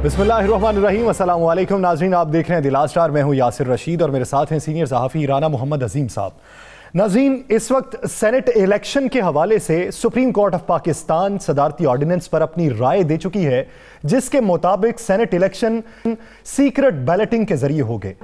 बिस्मिल्लाहिर्रहमानिर्रहीम, अस्सलाम वालेकुम नाज़रीन, आप देख रहे हैं द लास्ट आवर। मैं हूं यासिर रशीद और मेरे साथ हैं सीनियर सहाफ़ी राना मोहम्मद अजीम साहब। नाज़रीन, इस वक्त सेनेट इलेक्शन के हवाले से सुप्रीम कोर्ट ऑफ पाकिस्तान सदारती ऑर्डिनेंस पर अपनी राय दे चुकी है, जिसके मुताबिक सेनेट इलेक्शन सीक्रेट बैलेटिंग के जरिए होंगे।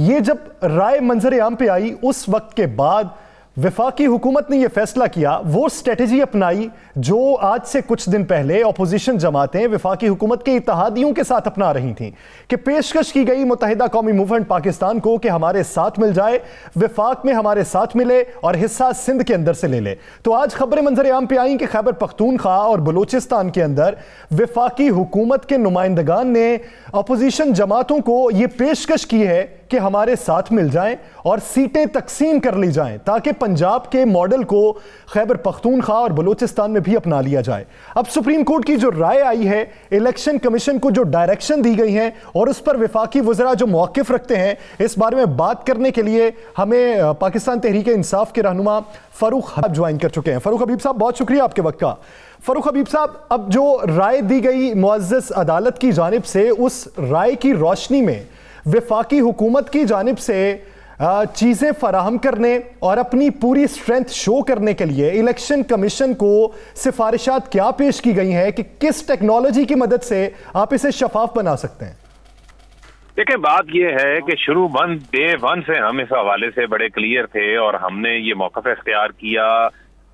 ये जब राय मंजर आम पे आई, उस वक्त के बाद वफाकी हुकूमत ने यह फैसला किया, वो स्ट्रेटजी अपनाई जो आज से कुछ दिन पहले अपोजिशन जमातें वफाकी हुकूमत के इत्तेहादियों के साथ अपना रही थीं कि पेशकश की गई मुत्तहिदा कौमी मूवमेंट पाकिस्तान को कि हमारे साथ मिल जाए, वफाक में हमारे साथ मिले और हिस्सा सिंध के अंदर से ले ले। तो आज खबरें मंजर आम पे आई कि खैबर पख्तूनख्वा और बलूचिस्तान के अंदर वफाकी हुकूमत के नुमाइंदगान ने अपोजिशन जमातों को यह पेशकश की है कि हमारे साथ मिल जाएं और सीटें तकसीम कर ली जाएं, ताकि पंजाब के मॉडल को खैबर पख्तूनख्वा और बलूचिस्तान में भी अपना लिया जाए। अब सुप्रीम कोर्ट की जो राय आई है, इलेक्शन कमीशन को जो डायरेक्शन दी गई हैं और उस पर वफाकी वज़रा जो मौक़िफ़ रखते हैं, इस बारे में बात करने के लिए हमें पाकिस्तान तहरीक इंसाफ के रहनुमा फ़ारूक हबीब ज्वाइन कर चुके हैं। फ़ारूक हबीब साहब, बहुत शुक्रिया आपके वक्त का। फ़ारूक हबीब साहब, अब जो राय दी गई मुअज़्ज़ज़ अदालत की जानिब से, उस राय की रोशनी में वफाकी हुकूमत की जानिब से चीज़ें फराहम करने और अपनी पूरी स्ट्रेंथ शो करने के लिए इलेक्शन कमीशन को सिफारिशात क्या पेश की गई हैं कि किस टेक्नोलॉजी की मदद से आप इसे शफाफ बना सकते हैं? देखिए, बात यह है कि शुरू डे वन से हम इस हवाले से बड़े क्लियर थे और हमने ये मौक़िफ़ इख्तियार किया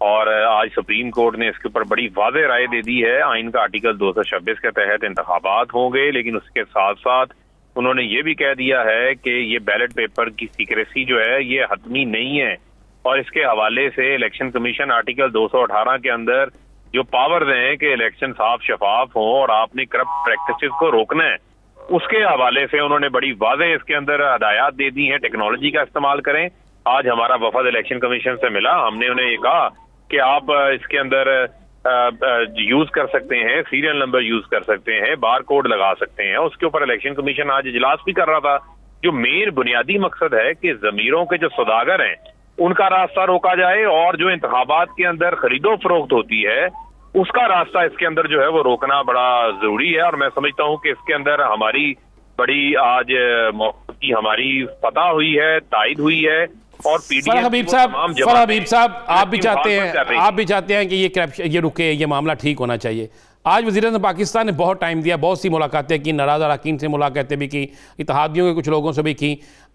और आज सुप्रीम कोर्ट ने इसके ऊपर बड़ी वाज़ेह राय दे दी है। आइन का आर्टिकल 226 के तहत इंतखाबात होंगे, लेकिन उसके साथ साथ उन्होंने ये भी कह दिया है कि ये बैलेट पेपर की सीक्रेसी जो है ये हतमी नहीं है और इसके हवाले से इलेक्शन कमीशन आर्टिकल 218 के अंदर जो पावर्स हैं कि इलेक्शन साफ शफाफ हो और आपने करप्ट प्रैक्टिसेस को रोकना है, उसके हवाले से उन्होंने बड़ी वाज़ेह इसके अंदर हदायत दे दी हैं। टेक्नोलॉजी का इस्तेमाल करें। आज हमारा वफद इलेक्शन कमीशन से मिला, हमने उन्हें ये कहा कि आप इसके अंदर यूज कर सकते हैं, सीरियल नंबर यूज कर सकते हैं, बार कोड लगा सकते हैं। उसके ऊपर इलेक्शन कमीशन आज इजलास भी कर रहा था। जो मेन बुनियादी मकसद है कि जमीरों के जो सौदागर हैं उनका रास्ता रोका जाए और जो इंतखाबात के अंदर खरीदो फरोख्त होती है उसका रास्ता इसके अंदर जो है वो रोकना बड़ा जरूरी है। और मैं समझता हूँ कि इसके अंदर हमारी बड़ी आज की हमारी फतह हुई है, तायद हुई है। और फरह हबीब साहब, आप भी चाहते हैं कि ये करप्शन ये रुके, ये मामला ठीक होना चाहिए। आज वज़ीर-ए-आज़म पाकिस्तान ने बहुत टाइम दिया, बहुत सी मुलाकातें की, नाराज़ अरकान से मुलाकातें भी की, इत्तेहादियों के कुछ लोगों से भी की।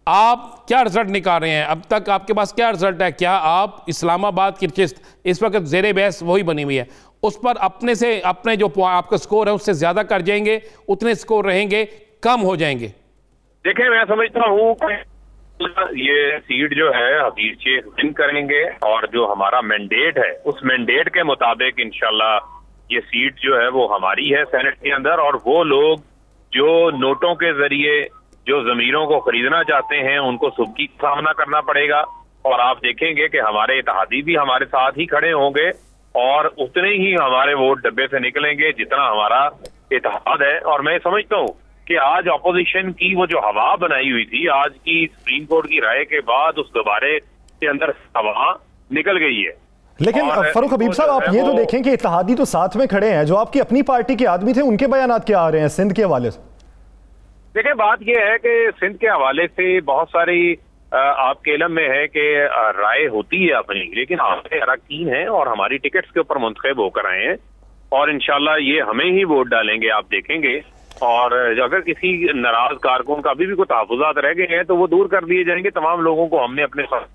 आप क्या रिजल्ट निकाल रहे हैं? अब तक आपके पास क्या रिजल्ट है? क्या आप इस्लामाबाद की किस्त इस वक्त ज़ेरे बहस वही बनी हुई है, उस पर अपने जो आपका स्कोर है उससे ज़्यादा कर जाएंगे, उतने स्कोर रहेंगे, कम हो जाएंगे? देखिए, मैं समझता हूँ ये सीट जो है हबीब शेख विन करेंगे और जो हमारा मैंडेट है उस मैंडेट के मुताबिक इंशाल्लाह ये सीट जो है वो हमारी है सेनेट के अंदर। और वो लोग जो नोटों के जरिए जो जमीरों को खरीदना चाहते हैं उनको सुबकी का सामना करना पड़ेगा और आप देखेंगे कि हमारे इत्तेहादी भी हमारे साथ ही खड़े होंगे और उतने ही हमारे वोट डब्बे से निकलेंगे जितना हमारा इत्तेहाद है। और मैं समझता हूँ कि आज अपोजिशन की वो जो हवा बनाई हुई थी, आज की सुप्रीम कोर्ट की राय के बाद उस दोबारे के अंदर हवा निकल गई है। लेकिन फारूक हबीब साहब, आप ये तो देखें कि इत्तेहादी तो साथ में खड़े हैं, जो आपकी अपनी पार्टी के आदमी थे उनके बयानात क्या आ रहे हैं सिंध के हवाले से? देखिए, बात यह है कि सिंध के हवाले से बहुत सारी आपके इल्म में है कि राय होती है अपनी, लेकिन हमारे अरकान हैं और हमारी टिकट्स के ऊपर मुंतखब होकर आए हैं और इंशाल्लाह ये हमें ही वोट डालेंगे, आप देखेंगे। और अगर किसी नाराज कारकुन का अभी भी कोई तहफ़्फ़ुज़ात रह गए हैं तो वो दूर कर दिए जाएंगे। तमाम लोगों को हमने अपने साथ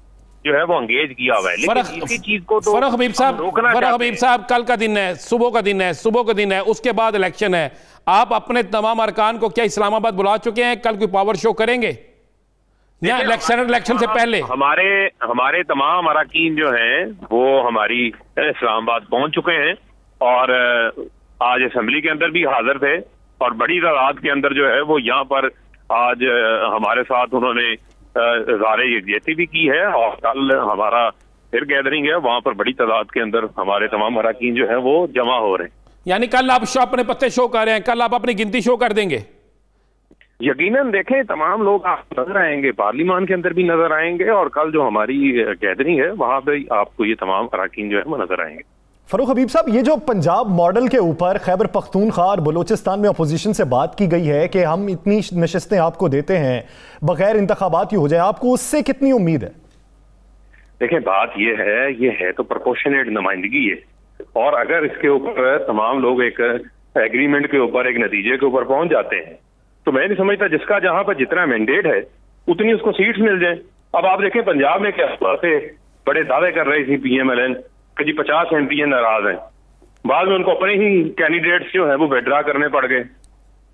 जो है वो एंगेज किया हुआ है, लेकिन इसी चीज को तो फरह हबीब साहब, कल का दिन है, सुबह का दिन है, उसके बाद इलेक्शन है। आप अपने तमाम अरकान को क्या इस्लामाबाद बुला चुके हैं? कल कोई पावर शो करेंगे या इलेक्शन से पहले? हमारे तमाम अरकान जो हैं वो हमारी इस्लामाबाद पहुंच चुके हैं और आज असेंबली के अंदर भी हाजिर थे और बड़ी तादाद के अंदर जो है वो यहाँ पर आज हमारे साथ उन्होंने इज़हारे यकजहती भी की है और कल हमारा फिर गैदरिंग है, वहाँ पर बड़ी तादाद के अंदर हमारे तमाम अरकान जो है वो जमा हो रहे हैं। यानी कल आप अपने पत्ते शो कर रहे हैं, कल आप अपनी गिनती शो कर देंगे? यकीनन देखें, तमाम लोग आप नजर आएंगे, पार्लियामान के अंदर भी नजर आएंगे और कल जो हमारी गैदरिंग है वहाँ पे आपको ये तमाम अरकान जो है वो नजर आएंगे। फरूख हबीब साहब, ये जो पंजाब मॉडल के ऊपर खैबर पख्तूनख्वा और बलूचिस्तान में अपोजिशन से बात की गई है कि हम इतनी नशिस्तें आपको देते हैं बगैर इंतखाबात ही हो जाए, आपको उससे कितनी उम्मीद है? देखिए, बात ये है तो प्रोपोर्शनेट नुमाइंदगी है, और अगर इसके ऊपर तमाम लोग एक एग्रीमेंट के ऊपर, एक नतीजे के ऊपर पहुंच जाते हैं, तो मैं नहीं समझता जिसका जहां पर जितना मैंडेट है उतनी उसको सीट्स मिल जाए। अब आप देखें पंजाब में क्या हुआ थे, बड़े दावे कर रही थी PMLN कि जी 50 MP नाराज हैं, बाद में उनको अपने ही कैंडिडेट्स जो है वो विड्रा करने पड़ गए,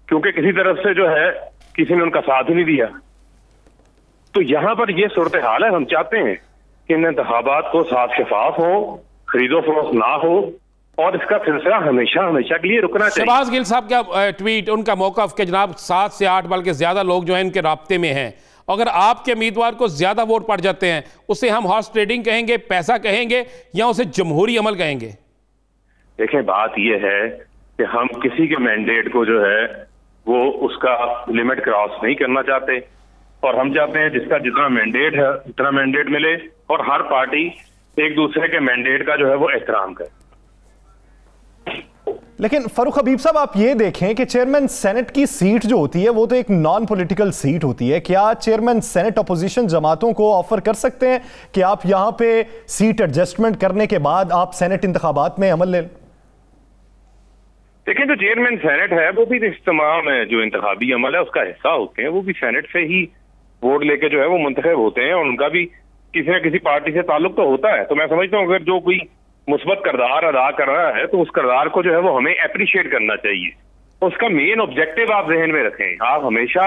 क्योंकि किसी तरफ से जो है किसी ने उनका साथ ही नहीं दिया। तो यहाँ पर ये सूरत हाल है। हम चाहते हैं कि इन इंतखाबात को साफ शफाफ हो, खरीदो फरोख्त ना हो, और इसका सिलसिला हमेशा हमेशा के लिए रुकना चाहिए। शहबाज गिल साहब का ट्वीट, उनका मौक़िफ़ के जनाब 7 से 8 बल्कि ज्यादा लोग जो है इनके राब्ते में हैं, अगर आपके उम्मीदवार को ज्यादा वोट पड़ जाते हैं उसे हम हॉर्स ट्रेडिंग कहेंगे, पैसा कहेंगे, या उसे जमहूरी अमल कहेंगे? देखें, बात यह है कि हम किसी के मैंडेट को जो है वो उसका लिमिट क्रॉस नहीं करना चाहते, और हम चाहते हैं जिसका जितना मैंडेट है उतना मैंडेट मिले, और हर पार्टी एक दूसरे के मैंडेट का जो है वो एहतराम करे। लेकिन फरूख हबीब साहब, आप ये देखें कि चेयरमैन सेनेट की सीट जो होती है वो तो एक नॉन पॉलिटिकल सीट होती है। क्या चेयरमैन सेनेट अपोजिशन जमातों को ऑफर कर सकते हैं कि आप यहां पे सीट एडजस्टमेंट करने के बाद आप सेनेट इंतखाबात में अमल लें? देखिए, जो चेयरमैन सेनेट है वो भी तमाम जो इंतखाबी अमल है उसका हिस्सा होते हैं, वो भी सेनेट से ही वोट लेके जो है वो मुंतखब होते हैं, और उनका भी किसी न किसी पार्टी से ताल्लुक तो होता है। तो मैं समझता हूँ अगर जो कोई मुस्बत किरदार अदा कर रहा है तो उस किरदार को जो है वो हमें अप्रिशिएट करना चाहिए, उसका मेन ऑब्जेक्टिव आप जहन में रखें। आप हमेशा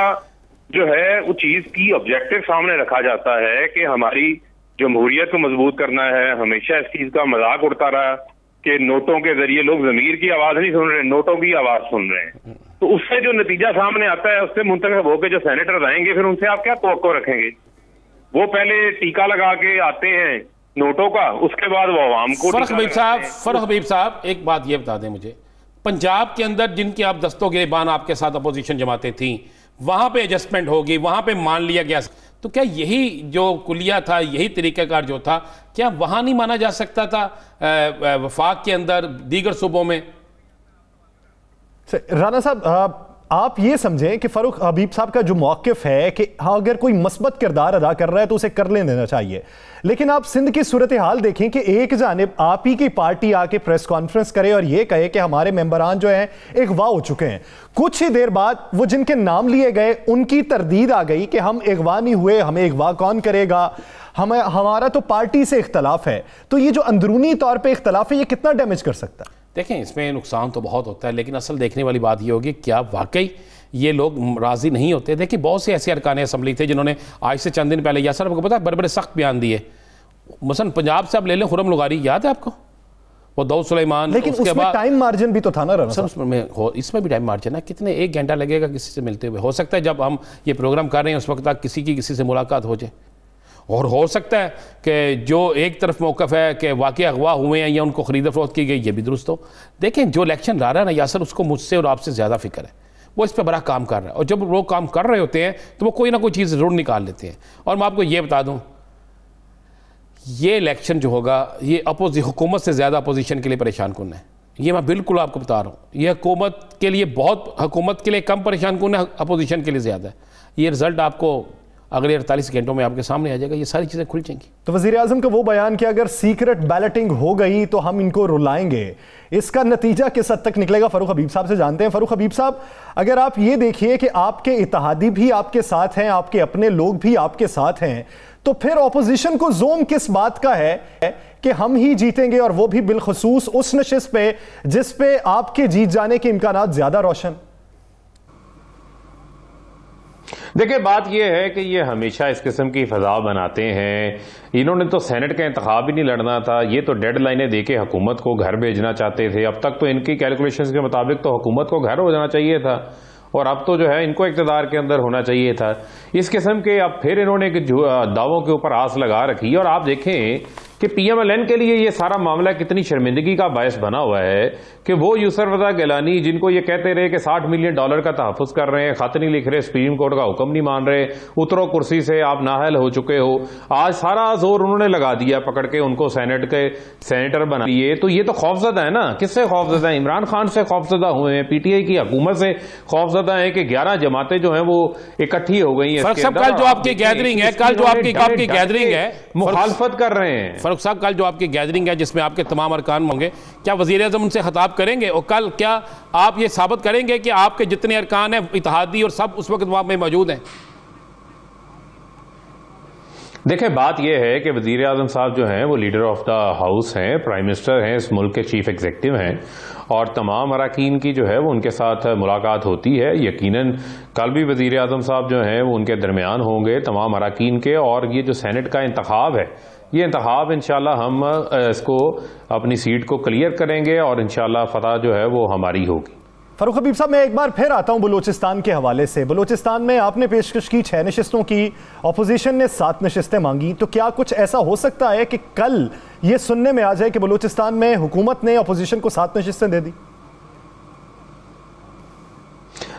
जो है वो चीज की ऑब्जेक्टिव सामने रखा जाता है कि हमारी जमहूरियत को मजबूत करना है। हमेशा इस चीज का मजाक उड़ता रहा कि नोटों के जरिए लोग जमीर की आवाज नहीं सुन रहे, नोटों की आवाज सुन रहे हैं। तो उससे जो नतीजा सामने आता है उससे मुंतखब होकर जो सेनेटर आएंगे, फिर उनसे आप क्या तवक्को रखेंगे? वो पहले टीका लगा के आते हैं नोटों का, उसके बाद वो आवाम को। फरूख हबीब साहब, एक बात ये बता दें मुझे, पंजाब के अंदर जिनकी आप दस्तों गिरेबान आपके साथ अपोजिशन जमातें थी, वहां पे एडजस्टमेंट होगी, वहां पे मान लिया गया, तो क्या यही जो कुलिया था, यही तरीक़ाकार जो था, क्या वहां नहीं माना जा सकता था वफाक के अंदर दीगर सूबों में? राना साहब, आप ये समझें कि फरूख हबीब साहब का जो मौक़िफ़ है कि हाँ, अगर कोई मस्बत किरदार अदा कर रहा है तो उसे कर लेने देना चाहिए, लेकिन आप सिंध की सूरत हाल देखें कि एक जानिब आप ही की पार्टी आके प्रेस कॉन्फ्रेंस करे और ये कहे कि हमारे मेंबरान जो हैं अगवा हो चुके हैं, कुछ ही देर बाद वो जिनके नाम लिए गए उनकी तरदीद आ गई कि हम अगवा नहीं हुए, हमें अगवा कौन करेगा, हमारा तो पार्टी से इख्तलाफ है। तो ये जो अंदरूनी तौर पर इख्तलाफ है ये कितना डैमेज कर सकता है? देखें, इसमें नुकसान तो बहुत होता है, लेकिन असल देखने वाली बात ये होगी क्या वाकई ये लोग राज़ी नहीं होते। देखिए, बहुत से ऐसे अरकान असम्बली थे जिन्होंने आज से चंद दिन पहले, या सर आपको पता है, बड़े बड़े सख्त बयान दिए। मसलन पंजाब से आप ले लें, खुरम लुगारी, याद है आपको, वो दाऊद सुलेमान, लेकिन उसके बाद टाइम मार्जिन भी तो था ना सर, इसमें भी टाइम मार्जिन है। कितने 1 घंटा लगेगा किसी से मिलते हुए? हो सकता है जब हम ये प्रोग्राम कर रहे हैं उस वक्त तक किसी से मुलाकात हो जाए, और हो सकता है कि जो एक तरफ मौक़िफ़ है कि वाकई अगवा हुए हैं या उनको ख़रीद फरोख्त की गई, ये भी दुरुस्त हो। देखें, जो इलेक्शन ला रहा है ना यासर, उसको मुझसे और आपसे ज़्यादा फिक्र है, वो इस पर बड़ा काम कर रहा है, और जब वो काम कर रहे होते हैं तो वो कोई ना कोई चीज़ ज़रूर निकाल लेते हैं। और मैं आपको ये बता दूँ, ये इलेक्शन जो होगा ये हुकूमत से ज़्यादा अपोजिशन के लिए परेशान कुन है, ये मैं बिल्कुल आपको बता रहा हूँ। ये हुकूमत के लिए हुकूमत के लिए कम परेशान कुन है, अपोजिशन के लिए ज़्यादा है। ये रिज़ल्ट आपको अगले 48 घंटों में आपके सामने आ जाएगा, ये सारी चीज़ें खुल जाएंगी। तो वज़ीर आज़म का वो बयान कि अगर सीक्रेट बैलेटिंग हो गई तो हम इनको रुलाएंगे, इसका नतीजा किस हद तक निकलेगा? फरूख हबीब साहब से जानते हैं। फरूख हबीब साहब, अगर आप ये देखिए कि आपके इत्तेहादी भी आपके साथ हैं, आपके अपने लोग भी आपके साथ हैं, तो फिर ऑपोजिशन को जोम किस बात का है कि हम ही जीतेंगे, और वो भी बिलखुसूस उस नशिस्त पे जिस पे आपके जीत जाने के इम्कानात ज्यादा रोशन? देखिए, बात यह है कि ये हमेशा इस किस्म की फजा बनाते हैं। इन्होंने तो सेनेट का इंतखाब ही नहीं लड़ना था, ये तो डेड लाइनें देके हुकूमत को घर भेजना चाहते थे। अब तक तो इनकी कैलकुलेशंस के मुताबिक तो हुकूमत को घर हो जाना चाहिए था, और अब तो जो है इनको इक़्तिदार के अंदर होना चाहिए था। इस किस्म के अब फिर इन्होंने दावों के ऊपर आस लगा रखी है। और आप देखें कि PMLN के लिए ये सारा मामला कितनी शर्मिंदगी का बायस बना हुआ है कि वो यूसुफ रज़ा गिलानी जिनको ये कहते रहे कि $60 मिलियन का तहफ़्फ़ुज़ कर रहे हैं, खत नहीं लिख रहे, सुप्रीम कोर्ट का हुक्म नहीं मान रहे, उतरो कुर्सी से, आप नाअहल हो चुके हो, आज सारा जोर उन्होंने लगा दिया पकड़ के उनको सेनेट के सेनेटर बना दिए। तो ये तो खौफजदा है ना। किससे खौफजदा है? इमरान खान से खौफजदा हुए हैं, PTI की हुकूमत से खौफजदा है कि 11 जमातें जो हैं वो इकट्ठी हो गई हैं। कल जो आपकी गैदरिंग है, कल जो आपकी गैदरिंग है, मुखालफत कर रहे हैं। फारूक साहब, कल जो आपकी गैदरिंग है जिसमें आपके तमाम अरकान होंगे, क्या वज़ीर आज़म उनसे खिताब करेंगे? और कल क्या आप ये साबित करेंगे कि आपके जितने अरकान हैं इत्तेहादी और सब उस वक्त वहां में मौजूद हैं? देखिए, बात यह है कि वज़ीर आज़म साहब जो हैं वो लीडर ऑफ द हाउस हैं, प्राइम मिनिस्टर हैं, इस मुल्क के चीफ एग्जीक्यूटिव हैं और तमाम अरकान की जो है वो उनके साथ मुलाकात होती है। यकीनन कल भी वज़ीर आज़म साहब जो हैं वो उनके दरमियान होंगे तमाम अरकान के। और ये जो सेनेट का इंतखाब है, ये इंतखाब इंशाल्लाह हम इसको अपनी सीट को क्लियर करेंगे और इंशाल्लाह फतह जो है वो हमारी होगी। फारूक हबीब साहब, मैं एक बार फिर आता हूं बलूचिस्तान के हवाले से। बलूचिस्तान में आपने पेशकश की 6 नशिस्तों की, अपोजिशन ने 7 नशिस्तें मांगी, तो क्या कुछ ऐसा हो सकता है कि कल ये सुनने में आ जाए कि बलूचिस्तान में हुकूमत ने अपोजिशन को 7 नशिस्तें दे दी?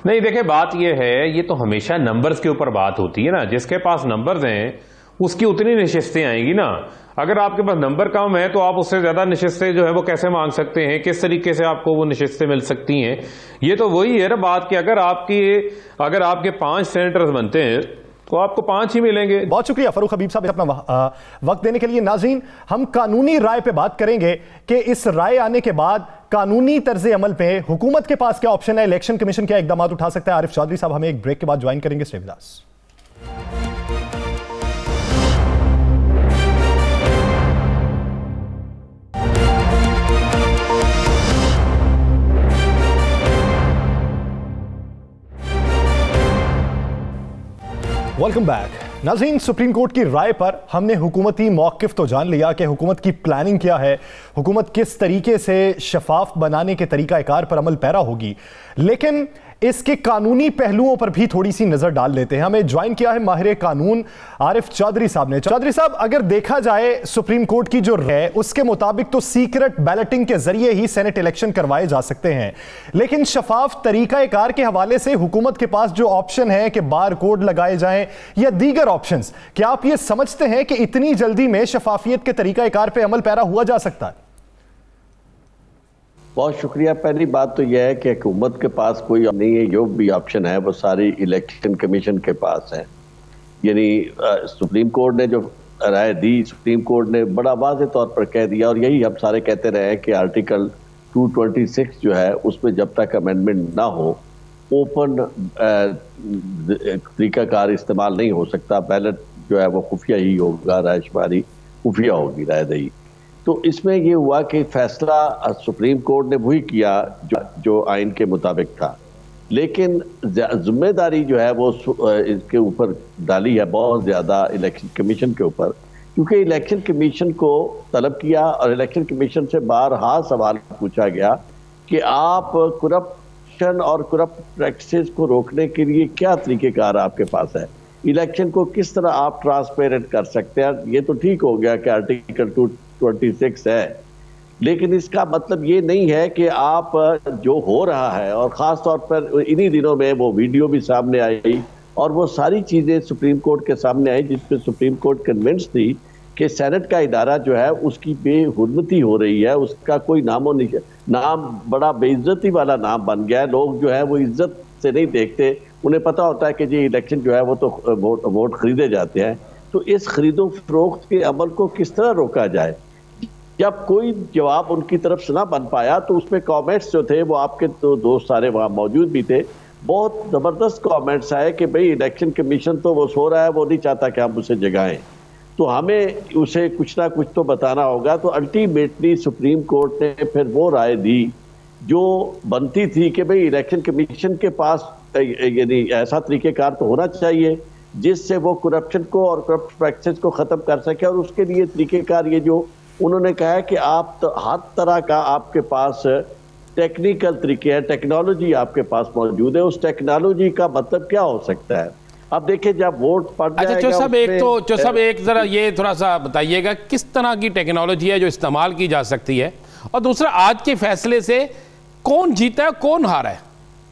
नहीं, देखिए बात यह है, ये तो हमेशा नंबर्स के ऊपर बात होती है ना। जिसके पास नंबर्स हैं उसकी उतनी नशिस्तें आएंगी ना। अगर आपके पास नंबर कम है तो आप उससे ज्यादा नशिस्तें जो है वो कैसे मांग सकते हैं? किस तरीके से आपको वो नशिस्तें मिल सकती हैं? ये तो वही है ना बात कि अगर आपके 5 सेनेटर्स बनते हैं तो आपको 5 ही मिलेंगे। बहुत शुक्रिया फारूक हबीब साहब अपना वक्त देने के लिए। नाज़रीन, हम कानूनी राय पे बात करेंगे कि इस राय आने के बाद कानूनी तर्ज अमल पे हुकूमत के पास क्या ऑप्शन है, इलेक्शन कमीशन क्या इकदाम उठा सकता है। आरिफ चौधरी साहब हमें एक ब्रेक के बाद ज्वाइन करेंगे। Stay with us. Welcome back. नाज़रीन, सुप्रीम कोर्ट की राय पर हमने हुकूमती मौक़िफ़ तो जान लिया कि हुकूमत की प्लानिंग क्या है, हुकूमत किस तरीके से शफाफ बनाने के तरीक़ाकार पर अमल पैरा होगी, लेकिन इसके कानूनी पहलुओं पर भी थोड़ी सी नजर डाल लेते हैं। हमें ज्वाइन किया है माहिर कानून आरिफ चौधरी साहब ने। चौधरी साहब, अगर देखा जाए सुप्रीम कोर्ट की जो राय उसके मुताबिक तो सीक्रेट बैलेटिंग के जरिए ही सेनेट इलेक्शन करवाए जा सकते हैं, लेकिन शफाफ तरीकाकार के हवाले से हुकूमत के पास जो ऑप्शन है कि बार कोड लगाए जाएं या दीगर ऑप्शंस, क्या आप ये समझते हैं कि इतनी जल्दी में शफाफियत के तरीकाकार पर अमल पैरा हुआ जा सकता है? बहुत शुक्रिया। पहली बात तो यह है कि हुकूमत के पास कोई नहीं है, जो भी ऑप्शन है वो सारी इलेक्शन कमीशन के पास है। यानी सुप्रीम कोर्ट ने जो राय दी, सुप्रीम कोर्ट ने बड़ा वाज़ेह तौर पर कह दिया, और यही हम सारे कहते रहे हैं कि आर्टिकल 226 जो है उसमें जब तक अमेंडमेंट ना हो ओपन तरीकाकार इस्तेमाल नहीं हो सकता। बैलेट जो है वो खुफिया ही होगा, रायशुमारी खुफिया होगी, रायदही। तो इसमें ये हुआ कि फैसला सुप्रीम कोर्ट ने वही किया जो आइन के मुताबिक था, लेकिन जिम्मेदारी जो है वो इसके ऊपर डाली है बहुत ज़्यादा इलेक्शन कमीशन के ऊपर, क्योंकि इलेक्शन कमीशन को तलब किया और इलेक्शन कमीशन से बारहा सवाल पूछा गया कि आप करप्शन और करप्ट प्रैक्टिसेस को रोकने के लिए क्या तरीक़ेकार आपके पास है, इलेक्शन को किस तरह आप ट्रांसपेरेंट कर सकते हैं। ये तो ठीक हो गया कि आर्टिकल 226 है, लेकिन इसका मतलब ये नहीं है कि आप जो हो रहा है, और ख़ास तौर पर इन्हीं दिनों में वो वीडियो भी सामने आई और वो सारी चीज़ें सुप्रीम कोर्ट के सामने आई जिसपे सुप्रीम कोर्ट कन्विंस थी कि सेनेट का इदारा जो है उसकी बेहुरमती हो रही है, उसका कोई नाम बड़ा बेइज्जती वाला नाम बन गया है। लोग जो है वो इज्जत से नहीं देखते, उन्हें पता होता है कि जी इलेक्शन जो है वो तो वोट खरीदे जाते हैं। तो इस खरीदो फरोख्त के अमल को किस तरह रोका जाए? जब कोई जवाब उनकी तरफ से ना बन पाया तो उसमें कमेंट्स जो थे वो आपके तो दोस्त सारे वहाँ मौजूद भी थे, बहुत ज़बरदस्त कमेंट्स आए कि भाई इलेक्शन कमीशन तो वो सो रहा है, वो नहीं चाहता कि हम उसे जगाएं, तो हमें उसे कुछ ना कुछ तो बताना होगा। तो अल्टीमेटली सुप्रीम कोर्ट ने फिर वो राय दी जो बनती थी कि भाई इलेक्शन कमीशन के पास यानी ऐसा तरीक़ेकार तो होना चाहिए जिससे वो करप्शन को और करप्ट प्रैक्टिस को ख़त्म कर सके, और उसके लिए तरीक़ेकार ये जो उन्होंने कहा है कि आप तो हर तरह का आपके पास टेक्निकल तरीके हैं, टेक्नोलॉजी आपके पास मौजूद है। उस टेक्नोलॉजी का मतलब क्या हो सकता है? अब देखिए जब वोट पड़ जाएगा। अच्छा जो सब एक जरा ये थोड़ा सा बताइएगा किस तरह की टेक्नोलॉजी है जो इस्तेमाल की जा सकती है, और दूसरा आज के फैसले से कौन जीता है कौन हारा है?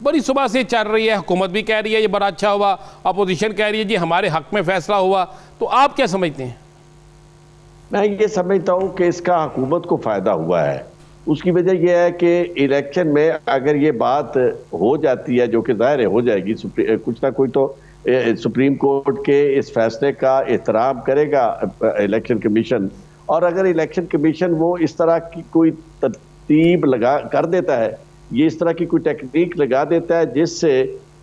बड़ी सुबह से चल रही है, हुकूमत भी कह रही है ये बड़ा अच्छा हुआ, अपोजिशन कह रही है जी हमारे हक में फैसला हुआ, तो आप क्या समझते हैं? मैं ये समझता हूँ कि इसका हुकूमत को फायदा हुआ है। उसकी वजह यह है कि इलेक्शन में अगर ये बात हो जाती है, जो कि जाहिर है हो जाएगी, कुछ ना कोई तो सुप्रीम कोर्ट के इस फैसले का एहतराम करेगा इलेक्शन कमीशन, और अगर इलेक्शन कमीशन वो इस तरह की कोई तरतीब लगा कर देता है, ये इस तरह की कोई टेक्निक लगा देता है जिससे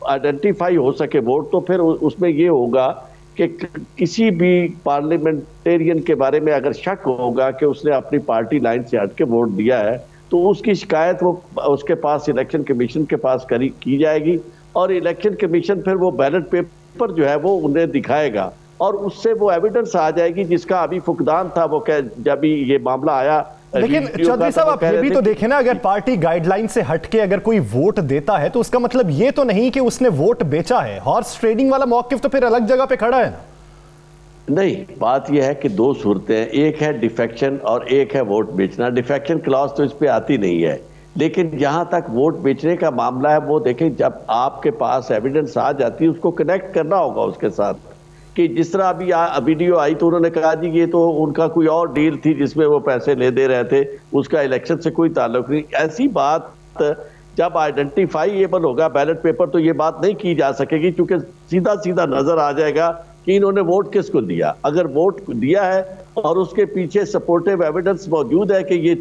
आइडेंटिफाई हो सके वोट, तो फिर उसमें ये होगा कि किसी भी पार्लियामेंटेरियन के बारे में अगर शक होगा कि उसने अपनी पार्टी लाइन से हट के वोट दिया है, तो उसकी शिकायत वो उसके पास इलेक्शन कमीशन के पास की जाएगी, और इलेक्शन कमीशन फिर वो बैलेट पेपर जो है वो उन्हें दिखाएगा, और उससे वो एविडेंस आ जाएगी जिसका अभी फुकदान था। वो जब ये मामला आया, लेकिन चौधरी साहब आप ये भी तो देखें ना, अगर पार्टी गाइडलाइन से हटके अगर कोई वोट देता है तो उसका मतलब ये तो नहीं कि उसने वोट बेचा है। हॉर्स ट्रेडिंग वाला मौकिफ तो फिर अलग जगह पे खड़ा है ना। नहीं, बात यह है कि दो सूरतें हैं, एक है डिफेक्शन और एक है वोट बेचना। डिफेक्शन क्लॉज तो इस पे आती नहीं है, लेकिन जहां तक वोट बेचने का मामला है वो देखें, जब आपके पास एविडेंस आ जाती है उसको कनेक्ट करना होगा उसके साथ, कि जिस तरह अभी वीडियो आई तो उन्होंने कहा जी ये तो उनका कोई और डील थी जिसमें वो पैसे ले दे रहे थे, उसका इलेक्शन से कोई ताल्लुक नहीं। ऐसी बात जब आइडेंटिफाईएबल होगा बैलेट पेपर तो ये बात नहीं की जा सकेगी, क्योंकि सीधा सीधा नजर आ जाएगा कि इन्होंने वोट किसको दिया। अगर वोट दिया है और उसके पीछे सपोर्टिव एविडेंस मौजूद है कि ये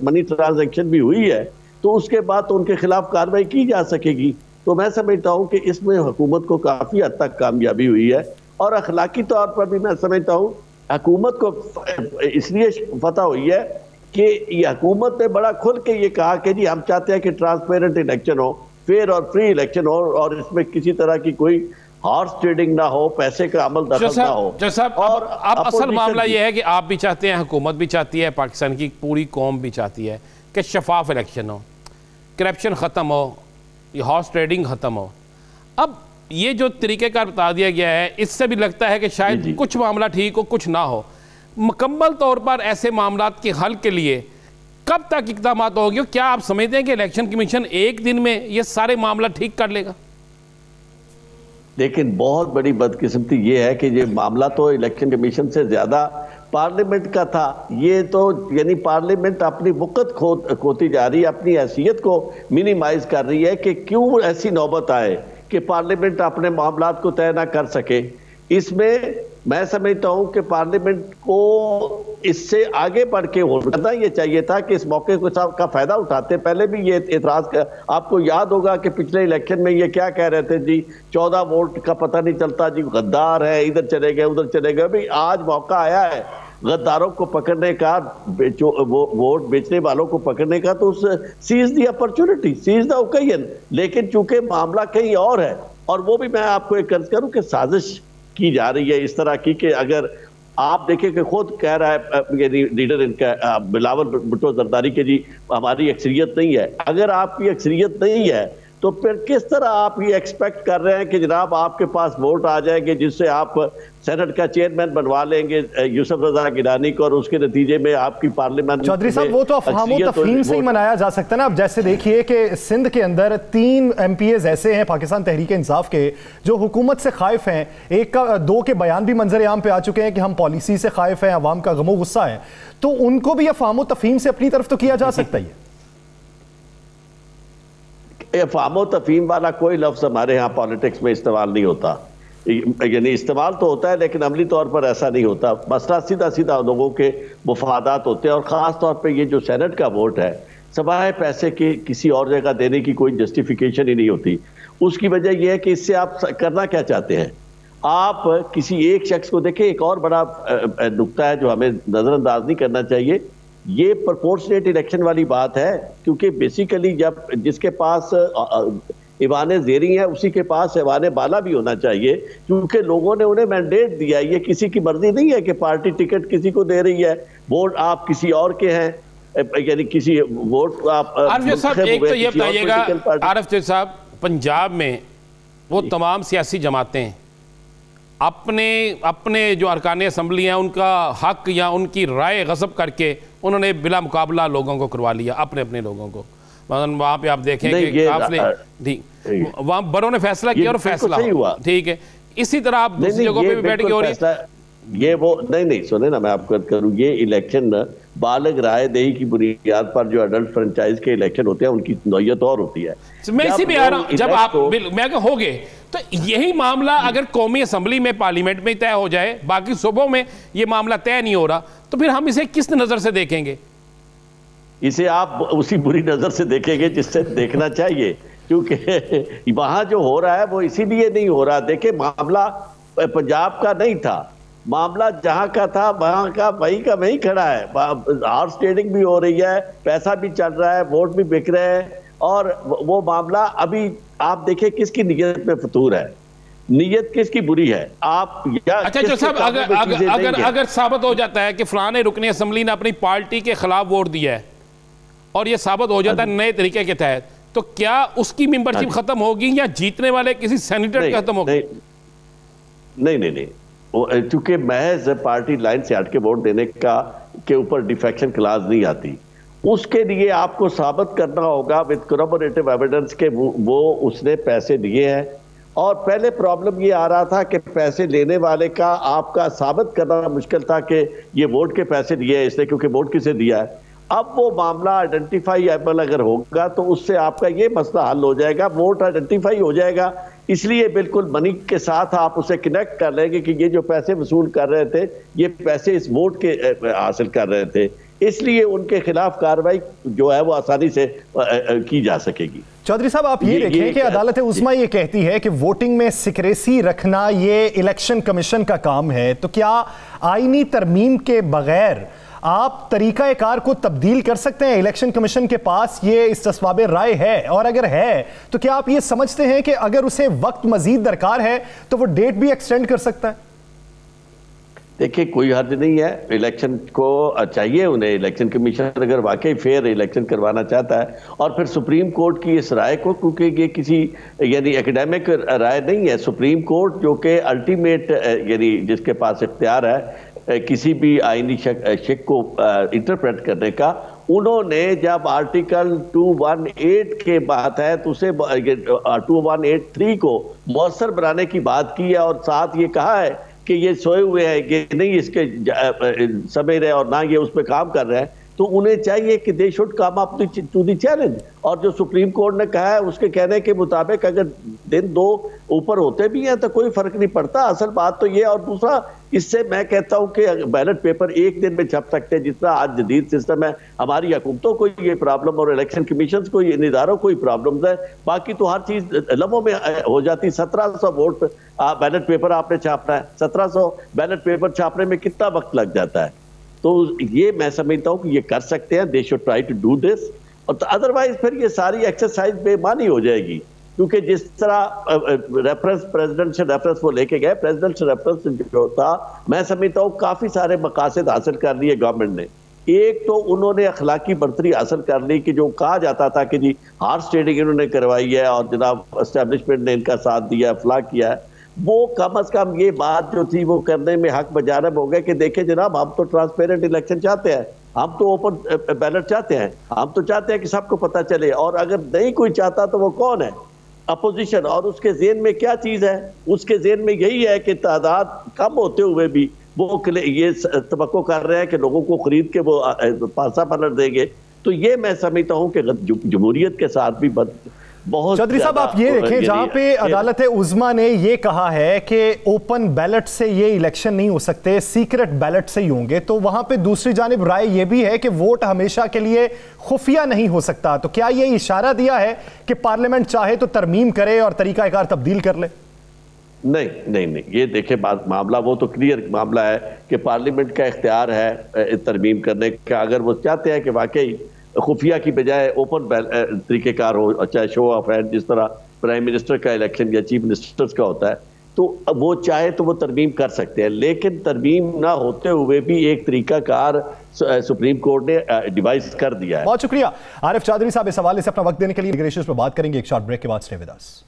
मनी ट्रांजैक्शन भी हुई है, तो उसके बाद तो उनके खिलाफ कार्रवाई की जा सकेगी। तो मैं समझता हूँ कि इसमें हुकूमत को काफी हद तक कामयाबी हुई है, और अखलाकी तौर पर भी मैं समझता हूँ हुकूमत को इसलिए फतह हुई है कि ये हुकूमत ने बड़ा खुल के ये कहा कि जी हम चाहते हैं कि ट्रांसपेरेंट इलेक्शन हो, फेयर और फ्री इलेक्शन हो, और इसमें किसी तरह की कोई हॉर्स ट्रेडिंग ना हो, पैसे का अमल दखल ना हो। और अब असल मामला ये है कि आप भी चाहते हैं, हुकूमत भी चाहती है, पाकिस्तान की पूरी कौम भी चाहती है कि शफाफ इलेक्शन हो, करप्शन ख़त्म हो, ये हॉर्स ट्रेडिंग ख़त्म हो। अब ये जो तरीक़ेकार बता दिया गया है, इससे भी लगता है कि शायद कुछ मामला ठीक हो कुछ ना हो। मुकम्मल तौर पर ऐसे मामला के हल के लिए कब तक इक़दाम होंगे? क्या आप समझते हैं कि इलेक्शन कमीशन एक दिन में ये सारे मामला ठीक कर लेगा? लेकिन बहुत बड़ी बदकिस्मती ये है कि ये मामला तो इलेक्शन कमीशन से ज्यादा पार्लियामेंट का था। ये तो यानी पार्लियामेंट अपनी वक़्त खोती जा रही है, अपनी हैसियत को मिनिमाइज कर रही है कि क्यों ऐसी नौबत आए कि पार्लियामेंट अपने मामलात को तय ना कर सके। इसमें मैं समझता हूं कि पार्लियामेंट को इससे आगे बढ़ के होना ये चाहिए था कि इस मौके को का फायदा उठाते। पहले भी ये एतराज आपको याद होगा कि पिछले इलेक्शन में ये क्या कह रहे थे जी, 14 वोट का पता नहीं चलता जी, गद्दार है, इधर चले गए उधर चले गए। भाई आज मौका आया है गद्दारों को पकड़ने का, वोट बेचने वालों को पकड़ने का, तो seize the opportunity, seize the occasion. लेकिन चूंकि मामला कहीं और है, और वो भी मैं आपको एक अर्ज करूं कि साजिश की जा रही है इस तरह की कि अगर आप देखें कि खुद कह रहा है लीडर इनका बिलावल भुट्टो जरदारी के जी हमारी अक्सरियत नहीं है। अगर आपकी अक्सरियत नहीं है तो फिर किस तरह आप ये एक्सपेक्ट कर रहे हैं कि जनाब आपके पास वोट आ जाएंगे जिससे आप सेनेट का चेयरमैन बनवा लेंगे यूसुफ रजा गिलानी को, और उसके नतीजे में आपकी पार्लियामेंट। चौधरी साहब वो तो अफवाह तफहीम से ही मनाया जा सकता है ना। अब जैसे देखिए कि सिंध के अंदर 3 MPAs ऐसे हैं पाकिस्तान तहरीक इंसाफ के जो हुकूमत से खाइफ हैं। एक का 2 के बयान भी मंजर आम पे आ चुके हैं कि हम पॉलिसी से खाइफ हैं, अवाम का गमो गुस्सा है, तो उनको भी अफवाह तफहीम से अपनी तरफ तो किया जा सकता है। फामो तफहीम वाला कोई लफ्ज हमारे यहाँ पॉलिटिक्स में इस्तेमाल नहीं होता, यानी इस्तेमाल तो होता है लेकिन अमली तौर पर ऐसा नहीं होता। मसला सीधा सीधा लोगों के मुफादात होते हैं, और ख़ास तौर पे ये जो सेनेट का वोट है सवाए पैसे के किसी और जगह देने की कोई जस्टिफिकेशन ही नहीं होती। उसकी वजह यह है कि इससे आप करना क्या चाहते हैं। आप किसी एक शख्स को देखें, एक और बड़ा नुक्ता है जो हमें नज़रअंदाज नहीं करना चाहिए, ये प्रोपोर्शनेट इलेक्शन वाली बात है, क्योंकि बेसिकली जब जिसके पास ईवान ज़ेरी है उसी के पास ईवान बाला भी होना चाहिए, क्योंकि लोगों ने उन्हें मैंडेट दिया। ये किसी की मर्जी नहीं है कि पार्टी टिकट किसी को दे रही है, वोट आप किसी और के हैं, यानी किसी वोट आप। आरिफ साहब एक तो ये बताइएगा, आरिफ साहब पंजाब में वो तमाम सियासी जमातें अपने जो अरकान असम्बली हैं उनका हक या उनकी राय गज़ब करके उन्होंने बिला मुकाबला लोगों को करवा लिया, अपने अपने लोगों को। मतलब वहाँ पे आप देखें कि काफिले ठीक वहाँ बड़ों ने फैसला किया और फैसला ठीक है। इसी तरह आप दूसरी जगहों पे भी बैठ के हो रही ये वो नहीं सुने ना, मैं आपको करूँ, ये इलेक्शन बालग राय दही की बुनियाद पर जो अडल्ट फ्रेंचाइज के इलेक्शन होते हैं उनकी नौयत और होती है। मैं इसी भी आ रहा हूँ, जब आप मैं हो गए तो यही मामला अगर कौमी असम्बली में पार्लियामेंट में तय हो जाए, बाकी सूबों में ये मामला तय नहीं हो रहा, तो फिर हम इसे किस नजर से देखेंगे? इसे आप उसी बुरी नजर से देखेंगे जिससे देखना चाहिए, क्योंकि वहां जो हो रहा है वो इसीलिए नहीं हो रहा। देखिए, मामला पंजाब का नहीं था, मामला जहां का था वहां का वही का वही खड़ा है। हॉर्स ट्रेडिंग भी हो रही है, पैसा भी चल रहा है, वोट भी बिक रहे हैं, और वो मामला अभी आप देखिए किसकी नीयत में फतूर है, नीयत किसकी बुरी है। आप अच्छा साहब, अगर साबित हो जाता है कि फलाने रुकने असम्बली ने अपनी पार्टी के खिलाफ वोट दिया है और ये साबित हो जाता है नए तरीके के तहत, तो क्या उसकी मेंबरशिप खत्म होगी या जीतने वाले किसी सेनेटर खत्म होगी? नहीं, चूंकि महज पार्टी लाइन से हट के वोट देने का के ऊपर डिफेक्शन क्लास नहीं आती, उसके लिए आपको साबित करना होगा विद कोरबोरेटिव एविडेंस के वो उसने पैसे लिए हैं। और पहले प्रॉब्लम ये आ रहा था कि पैसे लेने वाले का आपका साबित करना मुश्किल था कि ये वोट के पैसे दिए हैं इसने, क्योंकि वोट किसे दिया है। अब वो मामला आइडेंटिफाईएबल अगर होगा तो उससे आपका ये मसला हल हो जाएगा, वोट आइडेंटिफाई हो जाएगा। इसलिए बिल्कुल मनी के साथ आप उसे कनेक्ट कर लेंगे कि ये जो पैसे वसूल कर रहे थे ये पैसे इस वोट के हासिल कर रहे थे, इसलिए उनके खिलाफ कार्रवाई जो है वो आसानी से की जा सकेगी। चौधरी साहब, आप ये देखें कि अदालत उस्मा ये कहती है कि वोटिंग में सिक्रेसी रखना ये इलेक्शन कमीशन का काम है, तो क्या आईनी तरमीम के बगैर आप तरीका कार को तब्दील कर सकते हैं? इलेक्शन कमीशन के पास ये इस्तिस्बाब राय है, और अगर है तो क्या आप ये समझते हैं कि अगर उसे वक्त मजीद दरकार है तो वो डेट भी एक्सटेंड कर सकता है? देखिए, कोई हर्ज नहीं है, इलेक्शन को चाहिए उन्हें, इलेक्शन कमीशन अगर वाकई फेयर इलेक्शन करवाना चाहता है, और फिर सुप्रीम कोर्ट की इस राय को, क्योंकि ये किसी यानी एकेडमिक राय नहीं है, सुप्रीम कोर्ट जो कि अल्टीमेट यानी जिसके पास इख्तियार है किसी भी आईनी शक को इंटरप्रेट करने का, उन्होंने जब आर्टिकल 218 के बात है तो उसे 2183 को मौसर बनाने की बात की है, और साथ ये कहा है कि ये सोए हुए हैं, ये नहीं इसके समझ रहे और ना ये उस पर काम कर रहे हैं, तो उन्हें चाहिए कि they should come up to the challenge. और जो सुप्रीम कोर्ट ने कहा है उसके कहने के मुताबिक अगर दिन दो ऊपर होते भी हैं तो कोई फर्क नहीं पड़ता। असल बात तो ये, और दूसरा इससे मैं कहता हूं कि बैलेट पेपर एक दिन में छप सकते हैं, जितना आज जदीद सिस्टम है। हमारी हुकूमतों को ये प्रॉब्लम और इलेक्शन कमीशन को, इन इदारों को प्रॉब्लम है, बाकी तो हर चीज लम्हों में हो जाती। 1700 वोट बैलेट पेपर आपने छापना है, 1700 बैलेट पेपर छापने में कितना वक्त लग जाता है? तो ये मैं समझता हूं कि ये कर सकते हैं, they should try to do this, और अदरवाइज फिर ये सारी एक्सरसाइज बेमानी हो जाएगी, क्योंकि जिस तरह रेफरेंस प्रेसिडेंट से रेफरेंस वो लेके गए, प्रेसिडेंट से रेफरेंस जो था, मैं समझता हूँ काफी सारे मकासद हासिल कर लिए गवर्नमेंट ने। एक तो उन्होंने अखलाकी बढ़तरी हासिल कर ली कि जो कहा जाता था कि जी हॉर्स ट्रेडिंग इन्होंने करवाई है और जनाब एस्टेब्लिशमेंट ने इनका साथ दिया, फला किया है, वो कम अज कम ये बात जो थी वो करने में हक बजारब हो गए कि देखे जनाब हम तो ट्रांसपेरेंट इलेक्शन चाहते हैं, हम तो ओपन बैलेट चाहते हैं, हम तो चाहते हैं कि सबको पता चले, और अगर नहीं कोई चाहता तो वो कौन है? अपोजिशन। और उसके जेन में क्या चीज है? उसके जेन में यही है कि तादाद कम होते हुए भी वो ये तवक्को कर रहे हैं कि लोगों को खरीद के वो पासा पलट देंगे। तो ये मैं समझता हूँ कि जमहूरियत के साथ भी चौधरी साहब, आप ये देखें, जहां पे अदालत उज़्मा ने ये कहा है कि ओपन बैलेट से ये इलेक्शन नहीं हो सकते, सीक्रेट बैलेट से ही होंगे, तो वहां पे दूसरी जानिब राय ये भी है कि वोट हमेशा के लिए खुफिया नहीं हो सकता। तो क्या ये इशारा दिया है कि पार्लियामेंट चाहे तो तरमीम करे और तरीकाकार तब्दील कर ले? नहीं, ये देखे मामला वो तो क्लियर मामला है कि पार्लियामेंट का इख्तियार है तरमीम करने का। अगर वो चाहते हैं कि वाकई खुफिया की बजाय ओपन तरीकेकार हो, चाहे शो ऑफ हैंड जिस तरह प्राइम मिनिस्टर का इलेक्शन या चीफ मिनिस्टर्स का होता है, तो वो चाहे तो वो तरमीम कर सकते हैं, लेकिन तरमीम ना होते हुए भी एक तरीकाकार सुप्रीम कोर्ट ने डिवाइस कर दिया है। बहुत शुक्रिया आरिफ चौधरी साहब, इस हवाले से अपना वक्त देने के लिए। इमिग्रेशन पर बात करेंगे एक शॉर्ट ब्रेक के बाद। Stay with us.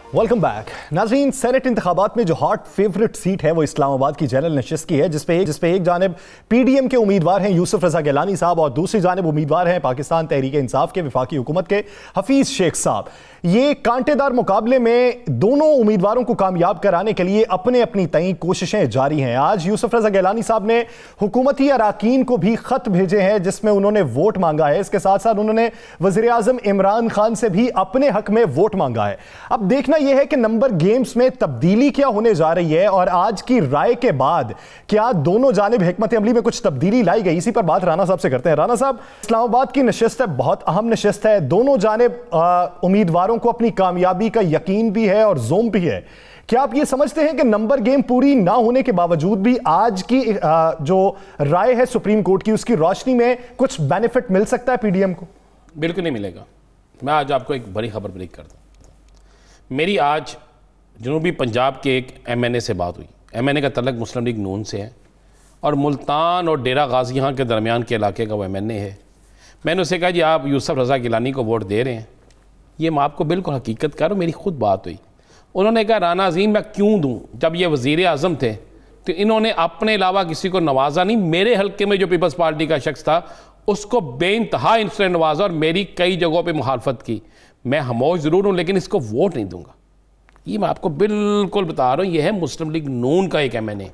Welcome back नाज़रीन। सेनेट इंतखाबात में जो हॉट फेवरेट सीट है वो इस्लामाबाद की जनरल नशिस्त की है, जिसपे एक जानिब पीडीएम के उम्मीदवार हैं यूसुफ रजा गिलानी साहब और दूसरी जानिब उम्मीदवार हैं पाकिस्तान तहरीक इंसाफ के वफाकी हुकूमत के हफीज शेख साहब। ये कांटेदार मुकाबले में दोनों उम्मीदवारों को कामयाब कराने के लिए अपने अपनी तय कोशिशें जारी हैं। आज यूसुफ रजा गिलानी साहब ने हुकूमती अराकीन को भी खत भेजे हैं जिसमें उन्होंने वोट मांगा है। इसके साथ साथ उन्होंने वज़ीर आज़म इमरान खान से भी अपने हक में वोट मांगा है। अब देखना यह है कि नंबर गेम्स में तब्दीली क्या होने जा रही है और आज की राय के बाद क्या दोनों जानिब हिकमत अमली में कुछ तब्दीली लाई गई। इसी पर बात राना साहब से करते हैं। राना साहब, इस्लामाबाद की नशिस्त है, बहुत अहम नशिस्त है, दोनों जानिब उम्मीदवारों को अपनी कामयाबी का यकीन भी है और जोम भी है। क्या आप ये समझते हैं कि नंबर गेम पूरी ना होने के बावजूद भी आज की जो राय है सुप्रीम कोर्ट की उसकी रोशनी में कुछ बेनिफिट मिल सकता है पीडीएम को? बिल्कुल नहीं मिलेगा। मैं आज आपको एक बड़ी खबर ब्रेक करता हूं। मेरी आज जनूबी पंजाब के एक एमएनए से बात हुई। एमएनए का तल्लुक मुस्लिम लीग नून से है और मुल्तान और डेरा गाजी यहाँ के दरमियान के इलाके का वो एमएनए है। मैंने उसे कहा जी आप यूसुफ रजा गिलानी को वोट दे रहे हैं? ये मैं आपको बिल्कुल हकीकत कर रहा हूँ, मेरी खुद बात हुई। उन्होंने कहा राना अजीम मैं क्यों दूँ, जब ये वज़ीर आज़म थे तो इन्होंने अपने अलावा किसी को नवाजा नहीं, मेरे हल्के में जो पीपल्स पार्टी का शख्स था उसको बेइंतहा इसने नवाजा और मेरी कई जगहों पे मुखालफत की। मैं खामोश ज़रूर हूँ लेकिन इसको वोट नहीं दूंगा। ये मैं आपको बिल्कुल बता रहा हूँ। ये है मुस्लिम लीग नून का एक एमएनए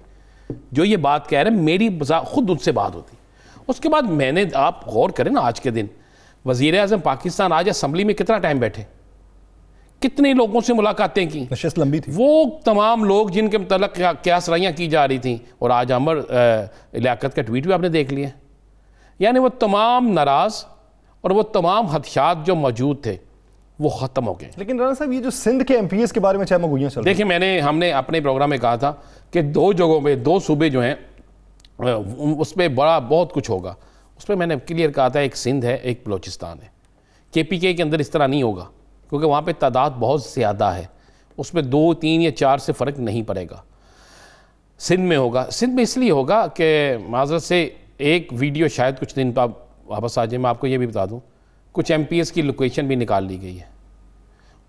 जो ये बात कह रहे हैं। मेरी खुद उनसे बात होती। उसके बाद मैंने, आप गौर करें ना, आज के दिन वज़ीर आज़म पाकिस्तान आज असेंबली में कितना टाइम बैठे, कितने लोगों से मुलाकातें की, नशिस्त लंबी थी। वो तमाम लोग जिनके मतलब क्या सराहियाँ की जा रही थी। और आज अमर लियाकत का ट्वीट भी आपने देख लिया। यानी वो तमाम नाराज़ और वो तमाम खदशात जो मौजूद थे वो ख़त्म हो गए। लेकिन राना साहब, ये जो सिंध के एमपीएस के बारे में चाहे मगुइयाँ चल, देखिए हमने अपने प्रोग्राम में कहा था कि दो जगहों पे, दो सूबे जो हैं उस पर बड़ा बहुत कुछ होगा। उस पर मैंने क्लियर कहा था, एक सिंध है, एक बलोचिस्तान है। केपीके के अंदर इस तरह नहीं होगा क्योंकि वहाँ पे तादाद बहुत ज़्यादा है। उसमें 2, 3 या 4 से फ़र्क नहीं पड़ेगा। सिंध में होगा। सिंध में इसलिए होगा कि माज़रत से एक वीडियो शायद कुछ दिन बाद वापस आ जाए। मैं आपको ये भी बता दूँ, कुछ एमपीएस की लोकेशन भी निकाल ली गई है।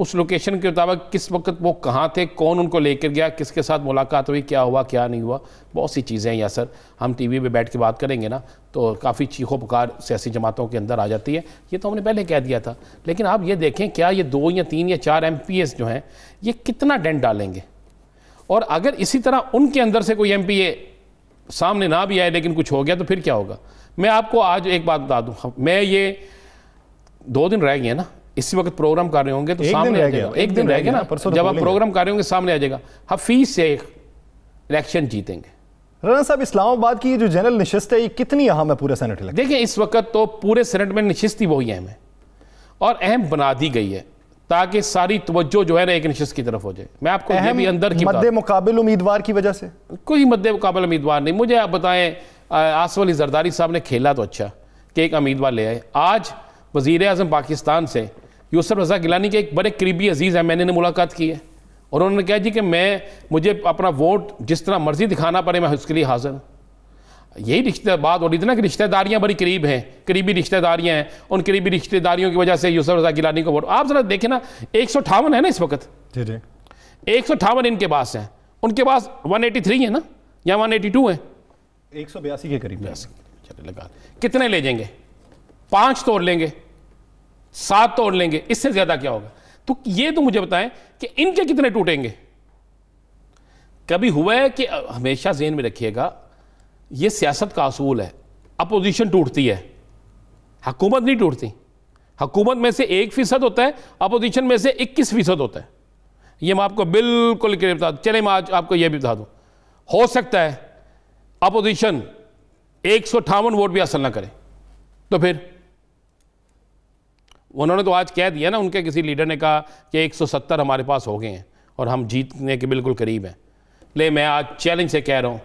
उस लोकेशन के मुताबिक किस वक्त वो कहाँ थे, कौन उनको लेकर गया, किसके साथ मुलाकात हुई, क्या हुआ क्या नहीं हुआ, बहुत सी चीज़ें हैं यासर। हम टीवी पे बैठ के बात करेंगे ना तो काफ़ी चीखों पुकार सियासी जमातों के अंदर आ जाती है। ये तो हमने पहले कह दिया था। लेकिन आप ये देखें क्या ये 2 या 3 या 4 एमपीएस जो हैं ये कितना डेंट डालेंगे। और अगर इसी तरह उनके अंदर से कोई एमपीए सामने ना भी आए लेकिन कुछ हो गया तो फिर क्या होगा। मैं आपको आज एक बात बता दूँ, मैं ये 2 दिन रह गए ना, इसी वक्त प्रोग्राम कर रहे होंगे तो सामने आ जाएगा। एक दिन रह गया ना, जब आप प्रोग्राम कर रहे होंगे सामने आ जाएगा। हफीज शेख इलेक्शन जीतेंगे। राना साहब, इस्लामाबाद की जो जनरल नशिस्त है ये कितनी अहम है पूरे सेनेट इलेक्शन? देखिए इस वक्त तो पूरे सेनेट में नशिस्त ही वही अहम है और अहम बना दी गई है ताकि सारी तवज्जो जो है ना एक नशिस्त की तरफ हो जाए। मैं आपको ये भी अंदर की मद्दे मुकाबिल उम्मीदवार की वजह से कोई मद्दे मुकाबिल उम्मीदवार नहीं। मुझे आप बताएं, आसिफ अली जरदारी साहब ने खेला तो अच्छा कि एक उम्मीदवार ले आए। आज वज़ीर आज़म पाकिस्तान से यूसुफ रजा गिलानी के एक बड़े करीबी अजीज़ एमएनए ने मुलाकात की है और उन्होंने कहा जी कि मुझे अपना वोट जिस तरह मर्जी दिखाना पड़े मैं उसके लिए हाजिर हूँ। यही रिश्ते बात हो रही थी ना कि रिश्तेदारियाँ बड़ी करीब हैं, करीबी रिश्तेदारियाँ हैं। उन करीबी रिश्तेदारियों की वजह से यूसुफ रजा गिलानी को वोट, आप जरा देखें ना, 158 है ना इस वक्त। 158 इनके पास है, उनके पास 183 है ना या 182 है, 182 के करीब। चले लगा, कितने ले जाएंगे? 5 तोड़ लेंगे, 7 तोड़ लेंगे, इससे ज्यादा क्या होगा? तो ये तो मुझे बताएं कि इनके कितने टूटेंगे। कभी हुआ है कि, हमेशा ज़हन में रखिएगा, ये सियासत का असूल है, अपोजिशन टूटती है, हुकूमत नहीं टूटती। हुकूमत में से 1% होता है, अपोजिशन में से 21% होता है। ये मैं आपको बिल्कुल क्लियर बता दूं। चले मैं आज आपको यह भी बता दूं, हो सकता है अपोजिशन 158 वोट भी हासिल ना करे, तो फिर उन्होंने तो आज कह दिया ना, उनके किसी लीडर ने कहा कि 170 हमारे पास हो गए हैं और हम जीतने के बिल्कुल करीब हैं। ले मैं आज चैलेंज से कह रहा हूं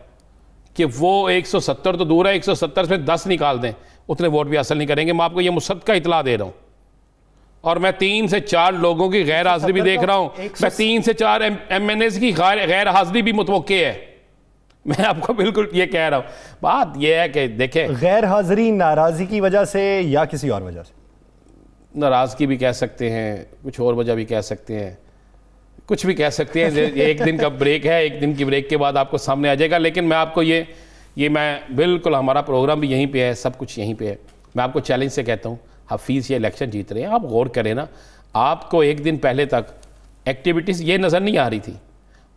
कि वो 170 तो दूर है, 170 में 10 निकाल दें, उतने वोट भी हासिल नहीं करेंगे। मैं आपको ये मुसद्दका इतला दे रहा हूं। और मैं 3 से 4 लोगों की गैर हाजिरी भी देख रहा हूं। मैं 3 से 4 एमएनएस की गैर हाजिरी भी मुतवक्के है। मैं आपको बिल्कुल ये कह रहा हूं। बात ये है कि देखें, गैर हाजिरी नाराजगी की वजह से या किसी और वजह से? नाराज़गी भी कह सकते हैं, कुछ और वजह भी कह सकते हैं। कुछ भी कह सकते हैं, एक दिन का ब्रेक है, एक दिन की ब्रेक के बाद आपको सामने आ जाएगा। लेकिन मैं आपको ये मैं बिल्कुल, हमारा प्रोग्राम भी यहीं पे है, सब कुछ यहीं पे है। मैं आपको चैलेंज से कहता हूँ, हफीज़ ये इलेक्शन जीत रहे हैं, आप गौर करें ना, आपको एक दिन पहले तक एक्टिविटीज़ ये नज़र नहीं आ रही थी।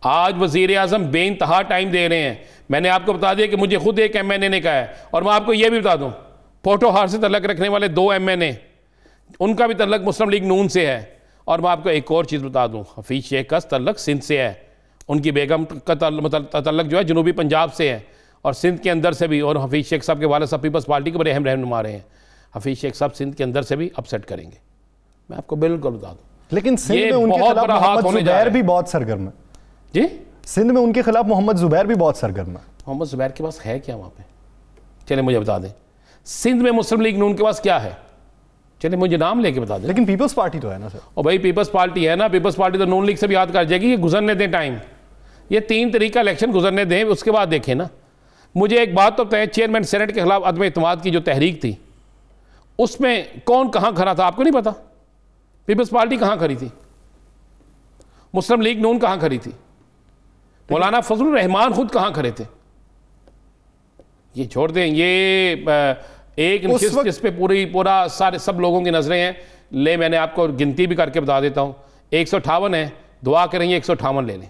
आज वज़ीर आज़म बेइंतहा टाइम दे रहे हैं। मैंने आपको बता दिया कि मुझे खुद एक MNA ने कहा है, और मैं आपको ये भी बता दूँ, पोटोहार से तल्लक रखने वाले 2 MNA, उनका भी तल्लक मुस्लिम लीग नून से है। और मैं आपको एक और चीज़ बता दूँ, हफीज़ शेख का तल्लक सिंध से है, उनकी बेगम का तल्लक जो है जनूबी पंजाब से है, और सिंध के अंदर से भी। और हफीज़ शेख साहब के वाले साहब पीपल्स पार्टी के बड़े अहम रहनुमा रहे हैं। हफीज़ शेख साहब सिंध के अंदर से भी अपसेट करेंगे, मैं आपको बिल्कुल बता दूँ। लेकिन सिंध में उनके खिलाफ मोहम्मद जुबैर भी बहुत सरगर्म है जी। सिंध में उनके खिलाफ मोहम्मद जुबैर भी बहुत सरगर्म है। मोहम्मद जुबैर के पास है क्या वहाँ पे? चले मुझे बता दें, सिंध में मुस्लिम लीग नून के पास क्या है? चलिए मुझे नाम लेके बता दें। लेकिन पीपल्स पार्टी तो है ना सर। और भाई पीपल्स पार्टी है ना, पीपल्स पार्टी तो नून लीग से भी याद कर जाएगी। ये गुजरने दें टाइम, ये 3 तारीख का इलेक्शन गुजरने दें, उसके बाद देखें ना। मुझे एक बात तो तय, चेयरमैन सेनेट के खिलाफ अदम इत्मीनान की जो तहरीक थी, उसमें कौन कहाँ खड़ा था आपको नहीं पता? पीपल्स पार्टी कहाँ खड़ी थी? मुस्लिम लीग नून कहाँ खड़ी थी? मौलाना फजलुर रहमान खुद कहाँ खड़े थे? ये छोड़ दें, ये एक नशिस्त जिस पे पूरा सारे सब लोगों की नजरें हैं। ले मैंने आपको गिनती भी करके बता देता हूँ, 158 है, दुआ करेंगे 158 ले लें।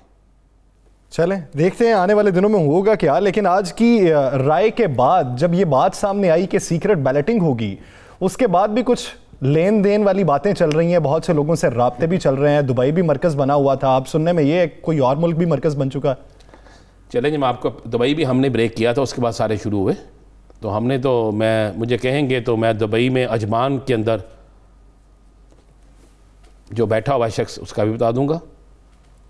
चलें देखते हैं आने वाले दिनों में होगा क्या। लेकिन आज की राय के बाद जब ये बात सामने आई कि सीक्रेट बैलेटिंग होगी, उसके बाद भी कुछ लेन देन वाली बातें चल रही हैं, बहुत से लोगों से राब्ते भी चल रहे हैं। दुबई भी मरकज़ बना हुआ था, आप सुनने में ये कोई और मुल्क भी मरकज़ बन चुका है। चलें जी, मैं आपको, दुबई भी हमने ब्रेक किया था, उसके बाद सारे शुरू हुए। तो हमने तो मुझे कहेंगे तो मैं दुबई में अजमान के अंदर जो बैठा हुआ शख्स उसका भी बता दूंगा,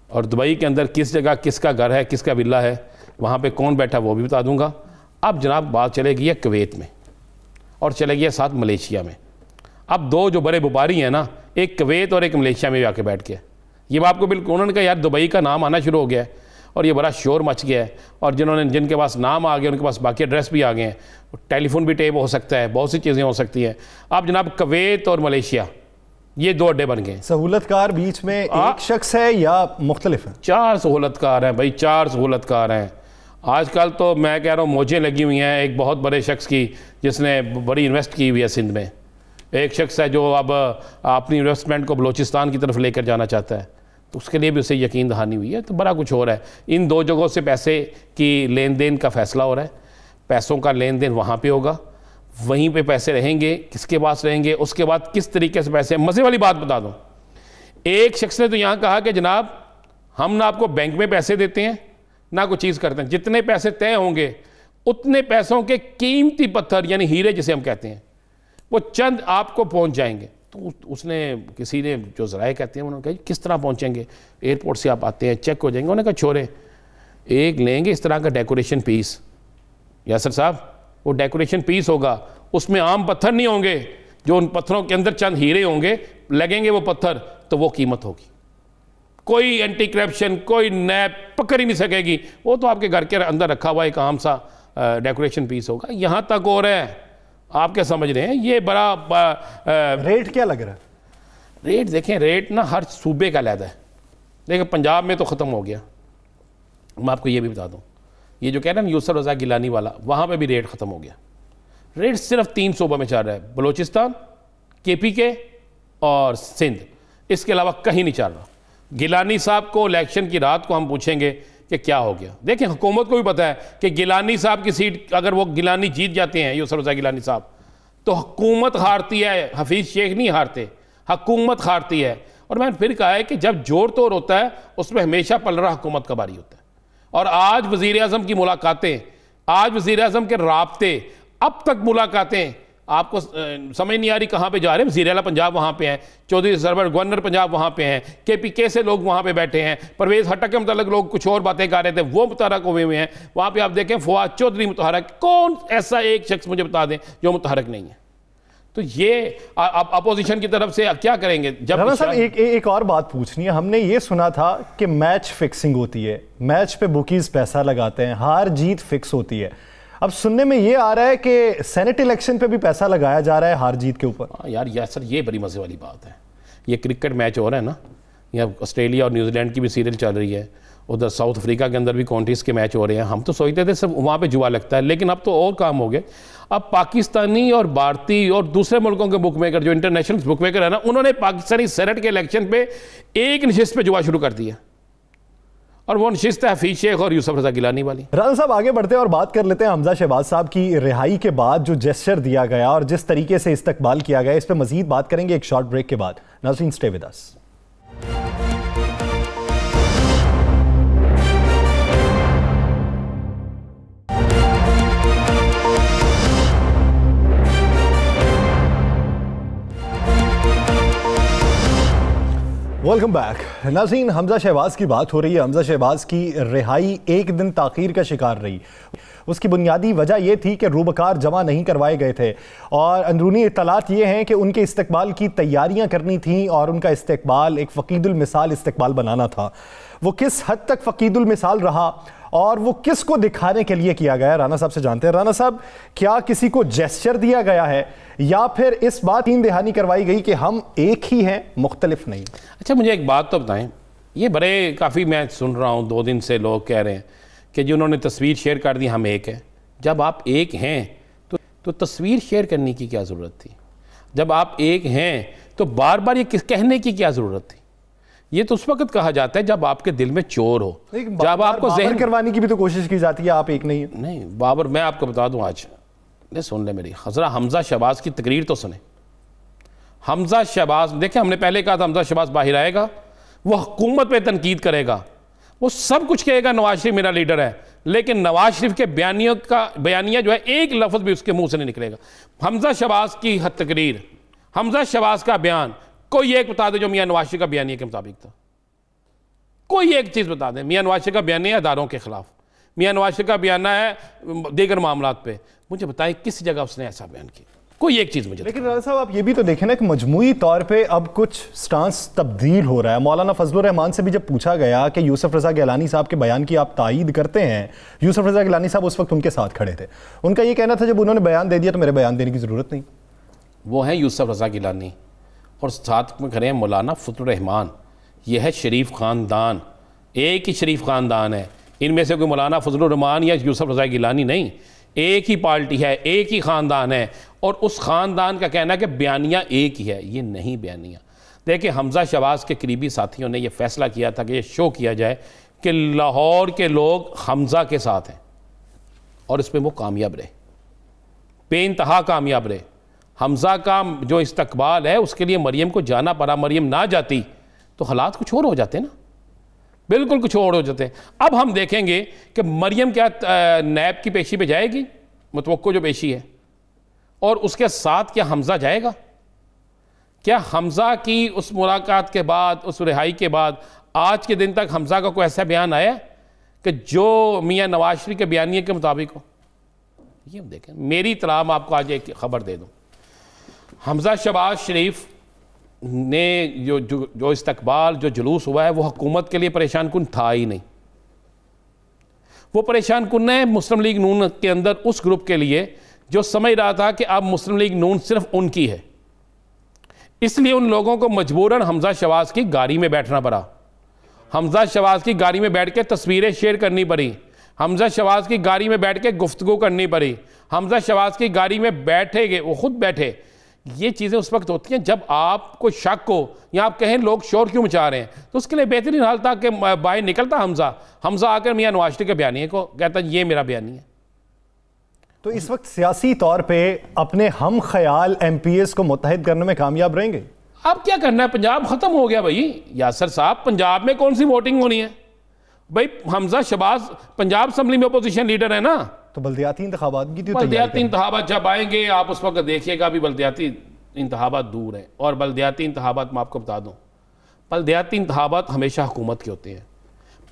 और दुबई के अंदर किस जगह किसका घर है, किसका विला है, वहाँ पे कौन बैठा वो भी बता दूंगा। अब जनाब बात चलेगी है कुवैत में और चलेगी है साथ मलेशिया में। अब 2 जो बड़े व्यापारी हैं ना, एक कुवैत और एक मलेशिया में भी आके बैठ गया। ये बात को बिल्कुल, उन्होंने कहा यार दुबई का नाम आना शुरू हो गया है और ये बड़ा शोर मच गया है, और जिनके पास नाम आ गया उनके पास बाकी एड्रेस भी आ गए हैं, टेलीफोन भी टेप हो सकता है, बहुत सी चीज़ें हो सकती हैं। अब जनाब कुवैत और मलेशिया ये 2 अड्डे बन गए। सहूलतकार बीच में एक शख्स है या मुख्तलिफ है? 4 सहूलतकार हैं भाई, 4 सहूलतकार हैं। आजकल तो मैं कह रहा हूँ मौजें लगी हुई हैं एक बहुत बड़े शख्स की, जिसने बड़ी इन्वेस्ट की हुई है सिंध में। एक शख्स है जो अब अपनी इन्वेस्टमेंट को बलूचिस्तान की तरफ लेकर जाना चाहता है, तो उसके लिए भी उसे यकीन दहानी हुई है। तो बड़ा कुछ हो रहा है, इन 2 जगहों से पैसे की लेन देन का फैसला हो रहा है। पैसों का लेन देन वहाँ पे होगा, वहीं पे पैसे रहेंगे, किसके पास रहेंगे, उसके बाद किस तरीके से पैसे। मज़े वाली बात बता दूँ, एक शख्स ने तो यहाँ कहा कि जनाब हम ना आपको बैंक में पैसे देते हैं ना कोई चीज़ करते हैं, जितने पैसे तय होंगे उतने पैसों के कीमती पत्थर यानी हीरे जिसे हम कहते हैं वो चंद आपको पहुँच जाएंगे। तो उसने, किसी ने जो ज़राए कहते हैं, उन्होंने कहा किस तरह पहुँचेंगे? एयरपोर्ट से आप आते हैं, चेक हो जाएंगे। उन्होंने कहा छोरे, एक लेंगे इस तरह का डेकोरेशन पीस, यासर साहब वो डेकोरेशन पीस होगा, उसमें आम पत्थर नहीं होंगे, जो उन पत्थरों के अंदर चंद हीरे होंगे, लगेंगे वो पत्थर तो वो कीमत होगी। कोई एंटी करप्शन, कोई नैब पकड़ ही नहीं सकेगी, वो तो आपके घर के अंदर रखा हुआ एक आम सा डेकोरेशन पीस होगा। यहाँ तक हो रहा है, आप क्या समझ रहे हैं? ये बड़ा रेट क्या लग रहा है? रेट देखें, रेट ना हर सूबे का अलग है। देखिए पंजाब में तो ख़त्म हो गया, मैं आपको ये भी बता दूँ, ये जो कह रहे हैं यूसुफ रज़ा गिलानी वाला, वहाँ पे भी रेट ख़त्म हो गया। रेट सिर्फ 3 सूबों में चल रहा है, बलूचिस्तान, KPK और सिंध, इसके अलावा कहीं नहीं चल रहा। गिलानी साहब को इलेक्शन की रात को हम पूछेंगे कि क्या हो गया। देखिए हुकूमत को भी पता है कि गिलानी साहब की सीट, अगर वो गिलानी जीत जाते हैं, यूसुफ रज़ा गिलानी साहब, तो हुकूमत हारती है, हफीज़ शेख नहीं हारते, हुकूमत हारती है। और मैंने फिर कहा है कि जब जोर तोड़ होता है उसमें हमेशा पलड़ा हुकूमत का बारी होता है। और आज वज़ीर आज़म की मुलाकातें, आज वज़ीर आज़म के राब्ते, अब तक मुलाकातें, आपको समझ नहीं आ रही कहाँ पे जा रहे हैं। वज़ीर आला पंजाब वहाँ पे हैं, चौधरी सरवर गवर्नर पंजाब वहाँ पे हैं, KPK से लोग वहाँ पे बैठे हैं, परवेज़ हट्टक के मतलब लोग कुछ और बातें कर रहे थे, वो मुतहरक हुए हुए हैं। वहाँ पे आप देखें फवाद चौधरी मुतहरक, कौन ऐसा एक शख्स मुझे बता दें जो मुतहरक नहीं है? तो ये अपोजिशन की तरफ से क्या करेंगे? जब साहब एक और बात पूछनी है, हमने ये सुना था कि मैच फिक्सिंग होती है, मैच पे बुकीज पैसा लगाते हैं, हार जीत फिक्स होती है। अब सुनने में ये आ रहा है कि सेनेट इलेक्शन पे भी पैसा लगाया जा रहा है हार जीत के ऊपर। यार सर, ये बड़ी मजे वाली बात है। ये क्रिकेट मैच हो रहा है ना, या ऑस्ट्रेलिया और न्यूजीलैंड की भी सीरियल चल रही है, उधर साउथ अफ्रीका के अंदर भी काउंट्रीज़ के मैच हो रहे हैं। हम तो सोचते थे सब वहाँ पे जुआ लगता है, लेकिन अब तो और काम हो गए। अब पाकिस्तानी और भारतीय और दूसरे मुल्कों के बुक मेकर, जो इंटरनेशनल बुक मेकर है ना, उन्होंने पाकिस्तानी सेनेट के इलेक्शन पे एक नशिस्त पे जुआ शुरू कर दिया, और वो नशिस्त है हफीज शेख और यूसुफ रजा गिलानी वाली। राना साहब आगे बढ़ते हैं और बात कर लेते हैं हमजा शहबाज साहब की रिहाई के बाद जो जेस्चर दिया गया और जिस तरीके से इस्तकबाल किया गया, इस पर मजीद बात करेंगे एक शॉर्ट ब्रेक के बाद। नाज़रीन, stay with us. Welcome back. नाज़रीन, हमजा शहबाज की बात हो रही है। हमजा शहबाज की रिहाई एक दिन ताख़ीर का शिकार रही। उसकी बुनियादी वजह यह थी कि रूबकार जमा नहीं करवाए गए थे, और अंदरूनी इत्तलात ये हैं कि उनके इस्तकबाल की तैयारियां करनी थी और उनका इस्तकबाल एक फ़कीदुल मिसाल इस्तकबाल बनाना था। वो किस हद तक फ़कीदुल मिसाल रहा और वो किस को दिखाने के लिए किया गया, राना साहब से जानते हैं। राना साहब, क्या किसी को जेस्चर दिया गया है या फिर इस बात की दहानी करवाई गई कि हम एक ही हैं, मुख्तलिफ नहीं? अच्छा, मुझे एक बात तो बताएं, ये बड़े काफ़ी मैं सुन रहा हूँ 2 दिन से लोग कह रहे हैं कि जो उन्होंने तस्वीर शेयर कर दी हम एक हैं। जब आप एक हैं तो तस्वीर शेयर करने की क्या ज़रूरत थी? जब आप एक हैं तो बार बार ये कहने की क्या ज़रूरत थी? ये तो उस वक्त कहा जाता है जब आपके दिल में चोर हो, जब आपको ज़हन करवाने की भी तो कोशिश की जाती है, आप एक नहीं है। नहीं बाबर, मैं आपको बता दूं, आज ने सुन ले मेरी हज़रा, हमजा शहबाज की तकरीर तो सुने। हमजा शहबाज, देखें, हमने पहले कहा था हमजा शहबाज बाहर आएगा, वो हुकूमत पे तनकीद करेगा, वो सब कुछ कहेगा नवाज शरीफ मेरा लीडर है, लेकिन नवाज शरीफ के बयानिया जो है एक लफ्ज़ भी उसके मुंह से नहीं निकलेगा। हमजा शहबाज की तकरीर, हमजा शहबाज का बयान, कोई एक बता दे जो मियां नवाज शरीफ का बयानिया के मुताबिक था। कोई एक चीज़ बता दें। मियां नवाज शरीफ का बयानिया अदारों के खिलाफ, मियां नवाज शरीफ का बयाना है दीगर मामलात पे, मुझे बताएं किस जगह उसने ऐसा बयान किया, कोई एक चीज़ मुझे। लेकिन राना साहब, आप ये भी तो देखें ना कि मजमूई तौर पे अब कुछ स्टांस तब्दील हो रहा है। मौलाना फजलुर रहमान से भी जब पूछा गया कि यूसुफ रजा गिलानी साहब के बयान की आप तायीद करते हैं, यूसुफ रजा गिलानी साहब उस वक्त उनके साथ खड़े थे, उनका ये कहना था जब उन्होंने बयान दे दिया तो मेरे बयान देने की ज़रूरत नहीं। वो है यूसुफ रजा गिलानी और साथ में खड़े हैं मौलाना फजलुर रहमान। यह है शरीफ ख़ानदान, एक ही शरीफ ख़ानदान है। इनमें से कोई मौलाना फजलुर रहमान या यूसुफ रजा गिलानी नहीं, एक ही पार्टी है, एक ही ख़ानदान है, और उस ख़ानदान का कहना है कि बयानिया एक ही है। ये नहीं बयानिया। देखिए, हमजा शहबाज के करीबी साथियों ने यह फैसला किया था कि यह शो किया जाए कि लाहौर के लोग हमजा के साथ हैं, और इसमें वो कामयाब रहे, बेइंतहा कामयाब रहे। हमजा का जो इस्तकबाल है उसके लिए मरियम को जाना पड़ा। मरियम ना जाती तो हालात कुछ और हो जाते ना, बिल्कुल कुछ और हो जाते। अब हम देखेंगे कि मरियम क्या नैब की पेशी पे जाएगी, मुतवक्को जो पेशी है, और उसके साथ क्या हमजा जाएगा? क्या हमजा की उस मुलाकात के बाद, उस रिहाई के बाद आज के दिन तक हमजा का कोई ऐसा बयान आया कि जो मियां नवाज शरीफ के बयानिए के मुताबिक हो? ये देखें, मेरी इत्तला मैं आपको आज एक खबर दे दूं, हमजा शहबाज शरीफ ने जो इस्तकबाल, जो जुलूस हुआ है, वो हुकूमत के लिए परेशान कुन था ही नहीं। वो परेशान कुन है मुस्लिम लीग नून के अंदर उस ग्रुप के लिए जो समझ रहा था कि अब मुस्लिम लीग नून सिर्फ उनकी है। इसलिए उन लोगों को मजबूरन हमजा शहबाज की गाड़ी में बैठना पड़ा। हमजा शहबाज की गाड़ी में बैठ के तस्वीरें शेयर करनी पड़ी, हमजा शहबाज की गाड़ी में बैठ के गुफ्तगू करनी पड़ी, हमजा शहबाज की गाड़ी में बैठेंगे, वो खुद बैठे। ये चीज़ें उस वक्त होती हैं जब आपको शक हो या आप कहें लोग शोर क्यों मचा रहे हैं, तो उसके लिए बेहतरीन हाल था कि बाहर निकलता हमजा आकर मियां नवाज शरीफ के बयानिए को कहता ये मेरा बयानी है। तो इस वक्त सियासी तौर पे अपने हम ख्याल MPs को मुत्तहिद करने में कामयाब रहेंगे? अब क्या करना है, पंजाब खत्म हो गया भाई यासर साहब। पंजाब में कौन सी वोटिंग होनी है भाई? हमजा शहबाज पंजाब असम्बली में अपोजिशन लीडर है ना, तो बल्दियाती इंतखाबात की बल्दियाती इंतखाबात जब आएंगे आप उस वक्त देखिएगा, अभी बल्दियाती इंतखाबात दूर है। और बल्दियाती इंतखाबात मैं आपको बता दूं, बल्दियाती इंतखाबात हमेशा हुकूमत के होते हैं।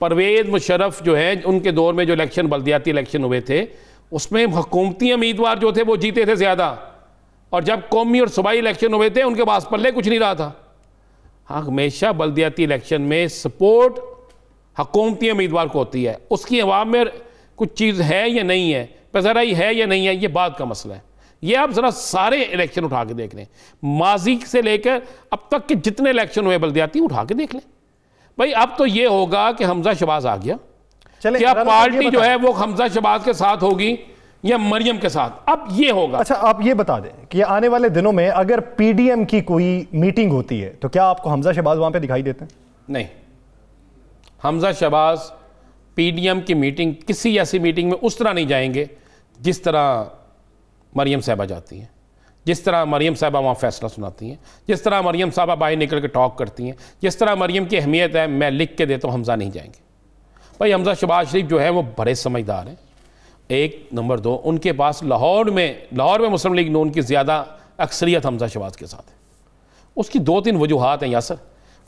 परवेज़ मुशर्रफ जो है, उनके दौर में जो इलेक्शन, बल्दियाती इलेक्शन हुए थे, उसमें हुकूमती उम्मीदवार जो थे वो जीते थे ज़्यादा, और जब कौमी और सूबाई इलेक्शन हुए थे उनके पास पल्ले कुछ नहीं रहा था। हाँ, हमेशा बल्दियाती इलेक्शन में सपोर्ट हुकूमती उम्मीदवार को होती है, उसकी अवाम में कुछ चीज़ है या नहीं है, पज़राई है या नहीं है, ये बात का मसला है। ये आप ज़रा सारे इलेक्शन उठा के देख लें, माजी से लेकर अब तक के जितने इलेक्शन हुए बल्दियाती, उठा के देख लें। भाई अब तो ये होगा कि हमजा शहबाज आ गया, चले क्या पार्टी जो है वो हमजा शहबाज के साथ होगी या मरियम के साथ, अब ये होगा। अच्छा, आप ये बता दें कि आने वाले दिनों में अगर पीडीएम की कोई मीटिंग होती है तो क्या आपको हमजा शहबाज वहां पे दिखाई देते हैं? नहीं, हमजा शहबाज पीडीएम की मीटिंग, किसी ऐसी मीटिंग में उस तरह नहीं जाएंगे जिस तरह मरियम साहबा जाती हैं, जिस तरह मरियम साहबा वहाँ फैसला सुनाती हैं, जिस तरह मरियम साहबा बाहर निकल के टॉक करती हैं, जिस तरह मरियम की अहमियत है, मैं लिख के देता हूँ हमजा नहीं जाएंगे। भाई हमजा शहबाज शरीफ जो है वो बड़े समझदार हैं, एक। नंबर दो, उनके पास लाहौर में मुस्लिम लीग नून की ज़्यादा अक्सरियत हमजा शहबाज के साथ है। उसकी 2-3 वजूहात हैं यासर।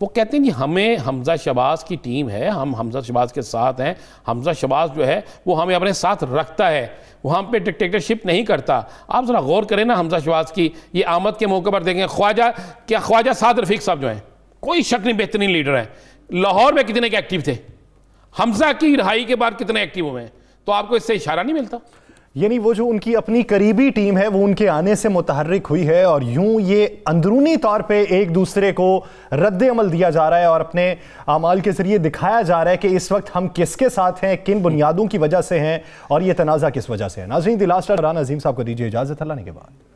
वो कहते हैं कि हमें हमजा शहबाज की टीम है, हम हमजा शहबाज के साथ हैं, हमजा शहबाज जो है वो हमें अपने साथ रखता है, वो हम पे डिक्टेटरशिप नहीं करता। आप ज़रा गौर करें ना हमजा शहबाज की ये आमद के मौके पर देखें, ख्वाजा साद रफीक साहब जो हैं कोई शक नहीं बेहतरीन लीडर हैं, लाहौर में कितने के एक्टिव थे, हमजा की रिहाई के बाद कितने एक्टिव हुए हैं, तो आपको इससे इशारा नहीं मिलता? यानी वो जो उनकी अपनी करीबी टीम है वो उनके आने से मुतहर्रिक हुई है और यूं ये अंदरूनी तौर पे एक दूसरे को रद्द अमल दिया जा रहा है और अपने अमाल के जरिए दिखाया जा रहा है कि इस वक्त हम किसके साथ हैं, किन बुनियादों की वजह से हैं और ये तनाज़ा किस वजह से है। नाज़रीन, द लास्ट राना अजीम साहब को दीजिए इजाज़त, अल्लाह ने के बाद।